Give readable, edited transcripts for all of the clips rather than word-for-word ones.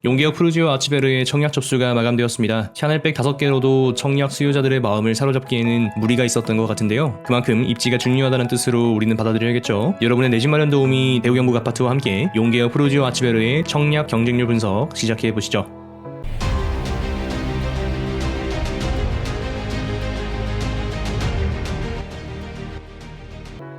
용기역 프루지오 아치베르의 청약 접수가 마감되었습니다. 샤넬백 5개로도 청약 수요자들의 마음을 사로잡기에는 무리가 있었던 것 같은데요. 그만큼 입지가 중요하다는 뜻으로 우리는 받아들여야겠죠. 여러분의 내집 마련 도우미 대우경북 아파트와 함께 용기역 프루지오 아치베르의 청약 경쟁률 분석 시작해보시죠.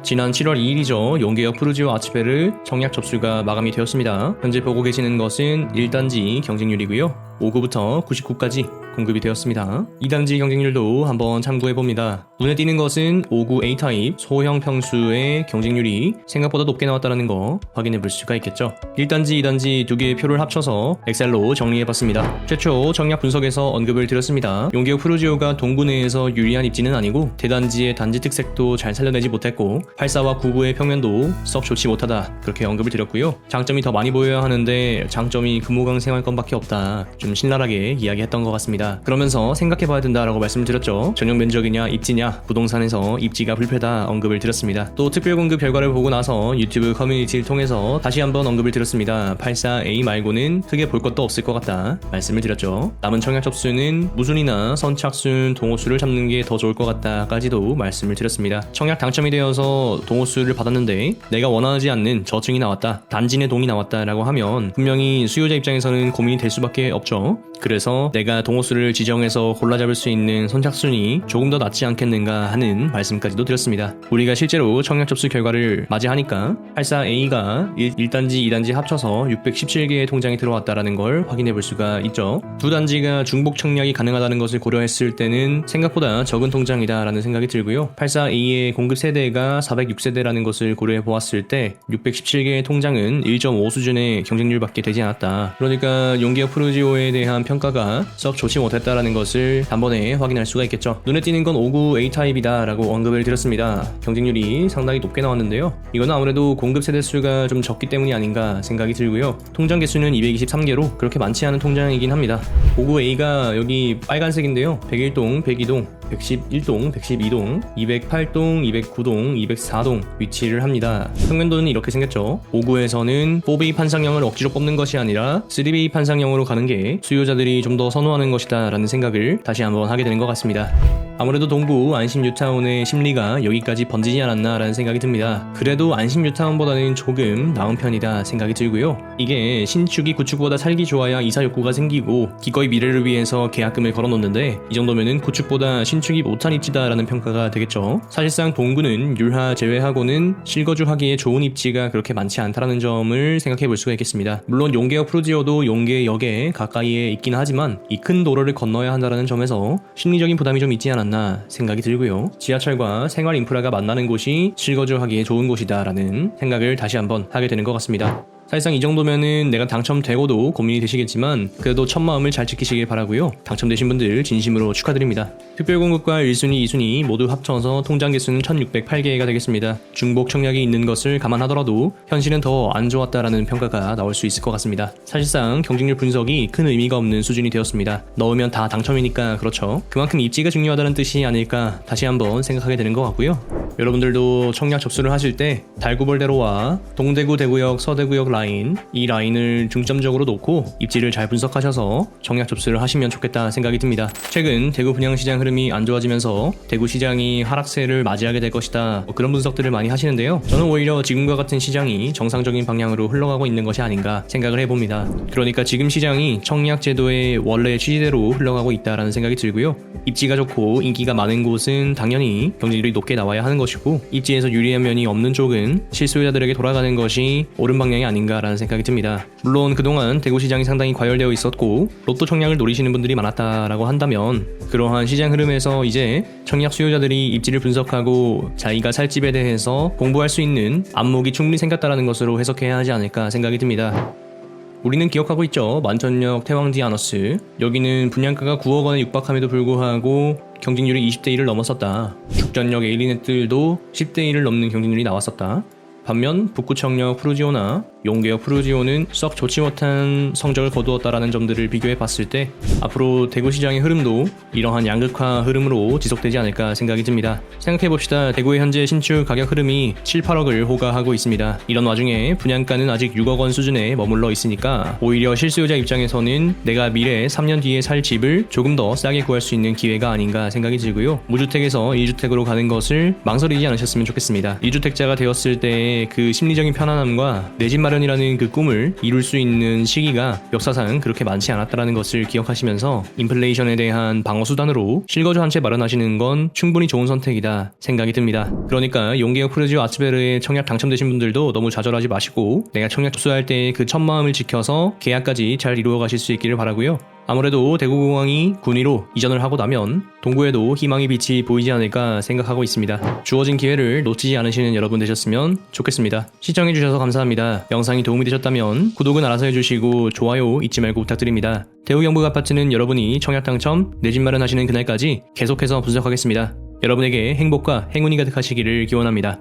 지난 7월 2일이죠. 용기역 프루지오 아치베르 청약 접수가 마감이 되었습니다. 현재 보고 계시는 것은 1단지 경쟁률이고요. 59부터 99까지 공급이 되었습니다. 2단지 경쟁률도 한번 참고해봅니다. 눈에 띄는 것은 59 A타입 소형 평수의 경쟁률이 생각보다 높게 나왔다는 거 확인해 볼 수가 있겠죠. 1단지, 2단지 두 개의 표를 합쳐서 엑셀로 정리해봤습니다. 최초 청약 분석에서 언급을 드렸습니다. 용기역 프루지오가 동구 내에서 유리한 입지는 아니고 대단지의 단지 특색도 잘 살려내지 못했고 84와 99의 평면도 썩 좋지 못하다, 그렇게 언급을 드렸고요. 장점이 더 많이 보여야 하는데 장점이 금호강 생활권밖에 없다, 좀 신랄하게 이야기했던 것 같습니다. 그러면서 생각해봐야 된다라고 말씀을 드렸죠. 전용 면적이냐 입지냐, 부동산에서 입지가 불패다 언급을 드렸습니다. 또 특별공급 결과를 보고 나서 유튜브 커뮤니티를 통해서 다시 한번 언급을 드렸습니다. 84A 말고는 크게 볼 것도 없을 것 같다 말씀을 드렸죠. 남은 청약 접수는 무순이나 선착순, 동호수를 잡는 게 더 좋을 것 같다까지도 말씀을 드렸습니다. 청약 당첨이 되어서 동호수를 받았는데 내가 원하지 않는 저층이 나왔다, 단지 내 동이 나왔다라고 하면 분명히 수요자 입장에서는 고민이 될 수밖에 없죠. 그래서 내가 동호수를 지정해서 골라잡을 수 있는 선착순이 조금 더 낫지 않겠는가 하는 말씀까지도 드렸습니다. 우리가 실제로 청약 접수 결과를 맞이하니까 84A가 1단지, 2단지 합쳐서 617개의 통장이 들어왔다는 걸 확인해 볼 수가 있죠. 두 단지가 중복 청약이 가능하다는 것을 고려했을 때는 생각보다 적은 통장이다라는 생각이 들고요. 84A의 공급 세대가 406세대라는 것을 고려해 보았을 때 617개의 통장은 1.5 수준의 경쟁률밖에 되지 않았다. 그러니까 용기역 프루지오에 대한 평가가 썩 좋지 못했다라는 것을 단번에 확인할 수가 있겠죠. 눈에 띄는 건 59 A타입이다 라고 언급을 드렸습니다. 경쟁률이 상당히 높게 나왔는데요. 이거는 아무래도 공급 세대수가 좀 적기 때문이 아닌가 생각이 들고요. 통장 개수는 223개로 그렇게 많지 않은 통장이긴 합니다. 59A가 여기 빨간색인데요. 101동, 102동, 111동, 112동, 208동, 209동, 204동 위치를 합니다. 평면도는 이렇게 생겼죠. 59에서는 4베이 판상형을 억지로 뽑는 것이 아니라 3베이 판상형으로 가는 게 수요자들이 좀 더 선호하는 것이다 라는 생각을 다시 한번 하게 되는 것 같습니다. 아무래도 동구 안심 뉴타운의 심리가 여기까지 번지지 않았나 라는 생각이 듭니다. 그래도 안심 뉴타운보다는 조금 나은 편이다 생각이 들고요. 이게 신축이 구축보다 살기 좋아야 이사 욕구가 생기고 기꺼이 미래를 위해서 계약금을 걸어놓는데 이 정도면은 구축보다 신축이 못한 입지다 라는 평가가 되겠죠. 사실상 동구는 율하 제외하고는 실거주 하기에 좋은 입지가 그렇게 많지 않다라는 점을 생각해 볼 수가 있겠습니다. 물론 용계역 프루지오도 용계역에 가까이에 있긴 하지만 이 큰 도로를 건너야 한다는 점에서 심리적인 부담이 좀 있지 않았나 생각이 들고요. 지하철과 생활 인프라가 만나는 곳이 실거주하기에 좋은 곳이다 라는 생각을 다시 한번 하게 되는 것 같습니다. 사실상 이 정도면은 내가 당첨되고도 고민이 되시겠지만 그래도 첫 마음을 잘 지키시길 바라고요. 당첨되신 분들 진심으로 축하드립니다. 특별공급과 1순위, 2순위 모두 합쳐서 통장 개수는 1608개가 되겠습니다. 중복 청약이 있는 것을 감안하더라도 현실은 더 안 좋았다라는 평가가 나올 수 있을 것 같습니다. 사실상 경쟁률 분석이 큰 의미가 없는 수준이 되었습니다. 넣으면 다 당첨이니까 그렇죠. 그만큼 입지가 중요하다는 뜻이 아닐까 다시 한번 생각하게 되는 것 같고요. 여러분들도 청약 접수를 하실 때 달구벌대로와 동대구 대구역, 서대구역 라인, 이 라인을 중점적으로 놓고 입지를 잘 분석하셔서 청약 접수를 하시면 좋겠다 생각이 듭니다. 최근 대구 분양시장 흐름이 안 좋아지면서 대구 시장이 하락세를 맞이하게 될 것이다, 그런 분석들을 많이 하시는데요. 저는 오히려 지금과 같은 시장이 정상적인 방향으로 흘러가고 있는 것이 아닌가 생각을 해봅니다. 그러니까 지금 시장이 청약 제도의 원래 취지대로 흘러가고 있다라는 생각이 들고요. 입지가 좋고 인기가 많은 곳은 당연히 경쟁률이 높게 나와야 하는 것이고 입지에서 유리한 면이 없는 쪽은 실수요자들에게 돌아가는 것이 옳은 방향이 아닌가라는 생각이 듭니다. 물론 그동안 대구시장이 상당히 과열되어 있었고 로또 청약을 노리시는 분들이 많았다라고 한다면 그러한 시장 흐름에서 이제 청약 수요자들이 입지를 분석하고 자기가 살 집에 대해서 공부할 수 있는 안목이 충분히 생겼다라는 것으로 해석해야 하지 않을까 생각이 듭니다. 우리는 기억하고 있죠. 만천역 태왕디 아너스, 여기는 분양가가 9억 원에 육박함에도 불구하고 경쟁률이 20대 1을 넘었었다. 죽전역 에일리넷들도 10대 1을 넘는 경쟁률이 나왔었다. 반면 북구청력 푸르지오나 용계역 푸르지오는 썩 좋지 못한 성적을 거두었다라는 점들을 비교해 봤을 때 앞으로 대구시장의 흐름도 이러한 양극화 흐름으로 지속되지 않을까 생각이 듭니다. 생각해봅시다. 대구의 현재 신축 가격 흐름이 7, 8억을 호가하고 있습니다. 이런 와중에 분양가는 아직 6억 원 수준에 머물러 있으니까 오히려 실수요자 입장에서는 내가 미래에 3년 뒤에 살 집을 조금 더 싸게 구할 수 있는 기회가 아닌가 생각이 들고요. 무주택에서 1주택으로 가는 것을 망설이지 않으셨으면 좋겠습니다. 2주택자가 되었을 때의 그 심리적인 편안함과 내 집 마련이라는 그 꿈을 이룰 수 있는 시기가 역사상 그렇게 많지 않았다는 것을 기억하시면서 인플레이션에 대한 방어수단으로 실거주 한 채 마련하시는 건 충분히 좋은 선택이다 생각이 듭니다. 그러니까 용계역 푸르지오 아츠베르에 청약 당첨되신 분들도 너무 좌절하지 마시고 내가 청약 접수할 때 그 첫 마음을 지켜서 계약까지 잘 이루어 가실 수 있기를 바라고요. 아무래도 대구공항이 군위로 이전을 하고 나면 동구에도 희망의 빛이 보이지 않을까 생각하고 있습니다. 주어진 기회를 놓치지 않으시는 여러분 되셨으면 좋겠습니다. 시청해주셔서 감사합니다. 영상이 도움이 되셨다면 구독은 알아서 해주시고 좋아요 잊지 말고 부탁드립니다. 대우경북아파트는 여러분이 청약 당첨, 내 집 마련하시는 그날까지 계속해서 분석하겠습니다. 여러분에게 행복과 행운이 가득하시기를 기원합니다.